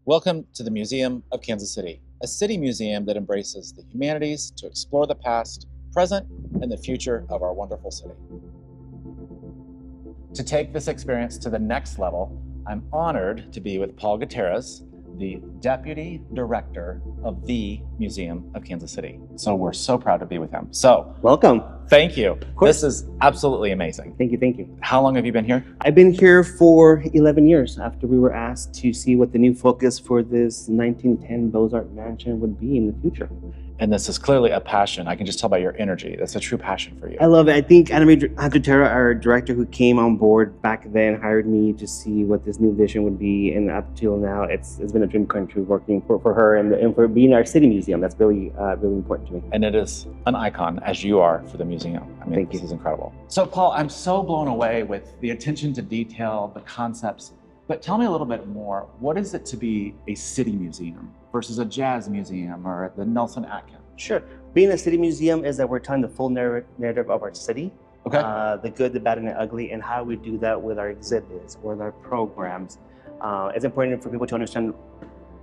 Welcome to the Museum of Kansas City, a city museum that embraces the humanities to explore the past, present, and the future of our wonderful city. To take this experience to the next level, I'm honored to be with Paul Gutierrez, the Deputy Director of the Museum of Kansas City. So we're so proud to be with him. So, welcome. Thank you. This is absolutely amazing. Thank you, thank you. How long have you been here? I've been here for 11 years after we were asked to see what the new focus for this 1910 Beaux-Arts mansion would be in the future. And this is clearly a passion. I can just tell by your energy. That's a true passion for you. I love it. I think Anime Hatutera, our director who came on board back then, hired me to see what this new vision would be. And up till now, it's been a dream come true working for her and for being our city museum. That's really, really important to me. And it is an icon, as you are, for the museum. I mean, Thank this you. is incredible. So, Paul, I'm so blown away with the attention to detail, the concepts. But tell me a little bit more. What is it to be a city museum versus a jazz museum or the Nelson Atkins? Sure. Being a city museum is that we're telling the full narrative of our city. Okay. The good, the bad, and the ugly, and how we do that with our exhibits, with our programs. It's important for people to understand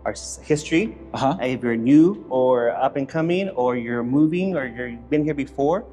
our history. If you're new or up and coming, or you're moving, or you've been here before,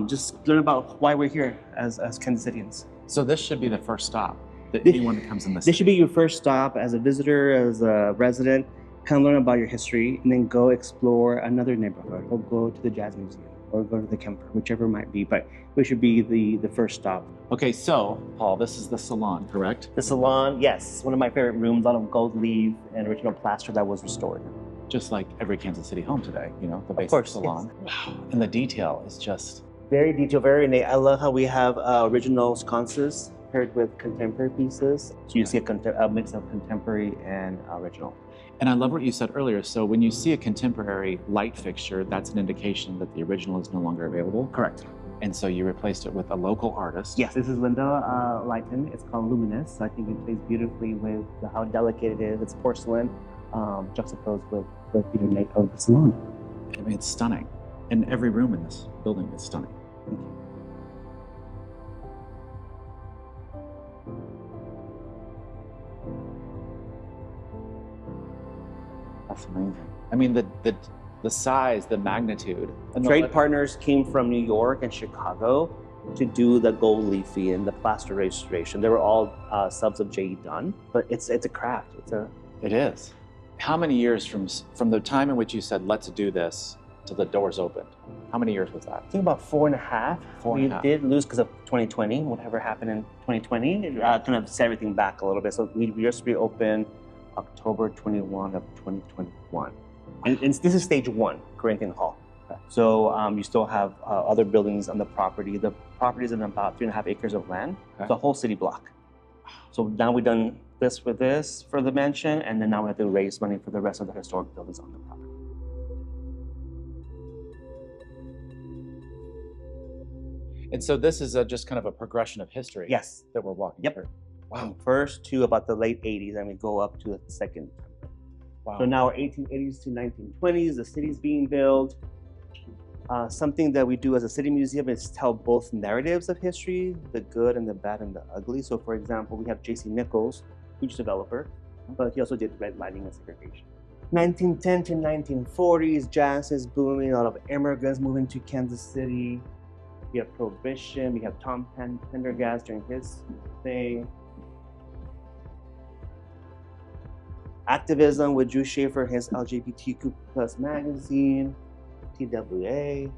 just learn about why we're here as Kansas Cityans. So this should be the first stop that anyone that comes in This should be your first stop as a visitor, as a resident. Come learn about your history, and then go explore another neighborhood, or go to the Jazz Museum, or go to the Kemper, whichever it might be. But we should be the first stop. Okay, so Paul, this is the salon, correct? The salon, yes, one of my favorite rooms. A lot of gold leaf and original plaster that was restored. Just like every Kansas City home today, you know, the basic course, salon. yes. Wow, and the detail is just Very detailed, very innate. I love how we have original sconces paired with contemporary pieces. So you see a mix of contemporary and original. And I love what you said earlier. So when you see a contemporary light fixture, that's an indication that the original is no longer available. Correct. And so you replaced it with a local artist. Yes, this is Linda Lighton. It's called Luminous. I think it plays beautifully with how delicate it is. It's porcelain, juxtaposed with the ornate of the salon. I mean, it's stunning. And every room in this building is stunning. Thank you. That's amazing. I mean, the size, the magnitude. And Trade partners came from New York and Chicago to do the gold leafy and the plaster restoration. They were all subs of J.E. Dunn, but it's a craft. It is. How many years from the time in which you said, let's do this, to the doors opened? How many years was that? I think about 4.5. 4.5. We did lose because of 2020. Whatever happened in 2020, it kind of set everything back a little bit. So we just reopened October 21 of 2021. And this is stage 1, Corinthian Hall. Okay. So you still have other buildings on the property. The property is in about 3.5 acres of land. Okay. It's a whole city block. So now we've done this for the mansion, and then now we have to raise money for the rest of the historic buildings on the property. And so this is just kind of a progression of history. Yes. That we're walking Yep. through. Wow. First to about the late 80s, and we go up to the second. Wow. So now we're 1880s to 1920s, the city's being built. Something that we do as a city museum is tell both narratives of history, the good and the bad and the ugly. So for example, we have J.C. Nichols, huge developer, but he also did redlining and segregation. 1910 to 1940s, jazz is booming, a lot of immigrants moving to Kansas City. We have Prohibition, we have Tom Pendergast during his thing. Activism with Drew Schaefer, his LGBTQ plus magazine, TWA.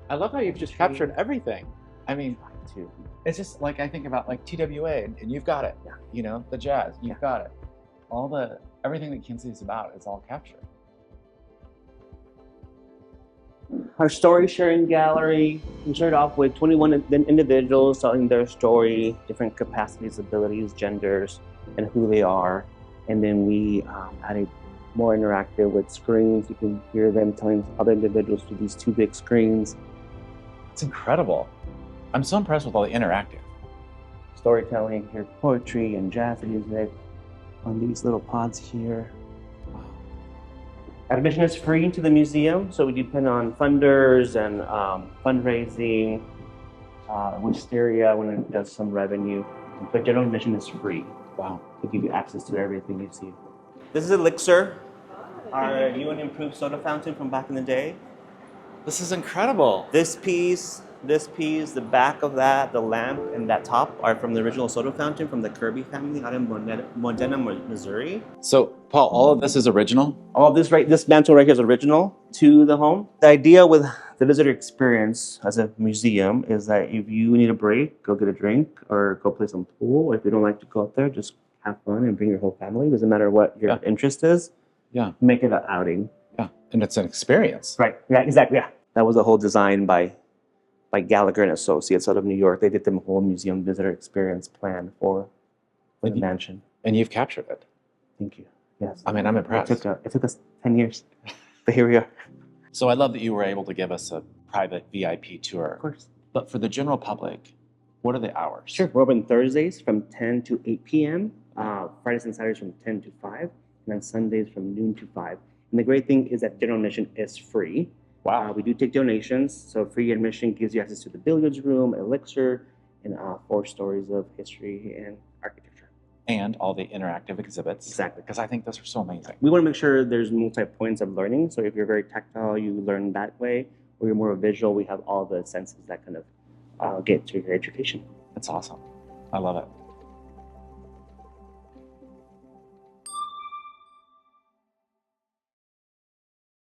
I love how you've just captured everything. I mean, Too. it's just like I think about like TWA, and you've got it. Yeah. You know, the jazz, you've got it. Everything that Kansas is about is all captured. Our story sharing gallery, we started off with 21 individuals telling their story, different capacities, abilities, genders, and who they are. And then we added more interactive with screens. You can hear them telling other individuals through these 2 big screens. It's incredible. I'm so impressed with all the interactive. Storytelling, hear poetry and jazz music on these little pods here. Wow. Admission is free to the museum, so we depend on funders and fundraising, Wisteria when it does some revenue. But general admission is free. Wow. To give you access to everything you see. This is Elixir, our new and improved soda fountain from back in the day. This is incredible. This piece, the back of that, the lamp, and that top are from the original soda fountain from the Kirby family out in Modena, Missouri. So, Paul, all of this is original? All this this mantle right here is original to the home. The idea with the visitor experience as a museum is that if you need a break, go get a drink or go play some pool. Or if you don't like to go up there, just have fun and bring your whole family. Doesn't matter what your interest is. Yeah. Make it an outing. Yeah. And it's an experience. Right. Yeah, exactly. Yeah. That was a whole design by Gallagher and Associates out of New York. They did the whole museum visitor experience plan for the mansion. And you've captured it. Thank you. Yes. I mean, I'm impressed. It took us 10 years, but here we are. So I love that you were able to give us a private VIP tour. Of course. But for the general public, what are the hours? Sure. We're open Thursdays from 10 to 8 p.m., Fridays and Saturdays from 10 to 5, and then Sundays from noon to 5. And the great thing is that general admission is free. Wow. We do take donations, so free admission gives you access to the billiards room, Elixir, and 4 stories of history and architecture. And all the interactive exhibits. Exactly. Because I think those are so amazing. We want to make sure there's multi-points of learning. So if you're very tactile, you learn that way. Or you're more visual, we have all the senses that kind of get to your education. That's awesome. I love it.